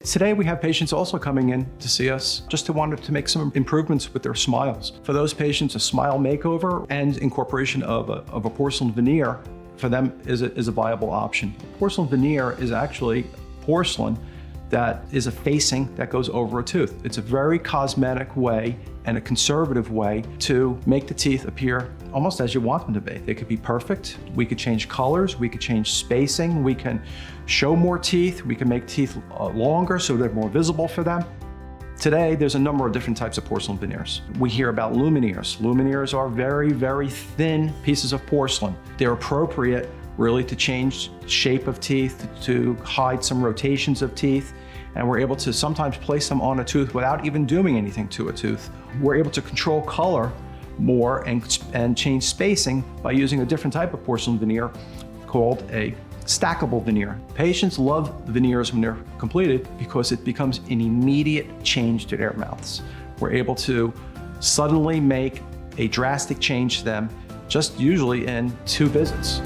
Today we have patients also coming in to see us just to want to make some improvements with their smiles. For those patients, a smile makeover and incorporation of a porcelain veneer for them is a viable option. Porcelain veneer is actually porcelain that is a facing that goes over a tooth. It's a very cosmetic way and a conservative way to make the teeth appear almost as you want them to be. They could be perfect. We could change colors, we could change spacing, we can show more teeth, we can make teeth longer so they're more visible for them. Today, there's a number of different types of porcelain veneers. We hear about lumineers. Lumineers are very, very thin pieces of porcelain. They're appropriate really to change shape of teeth, to hide some rotations of teeth, and we're able to sometimes place them on a tooth without even doing anything to a tooth. We're able to control color more and change spacing by using a different type of porcelain veneer called a stackable veneer. Patients love veneers when they're completed because it becomes an immediate change to their mouths. We're able to suddenly make a drastic change to them, just usually in 2 visits.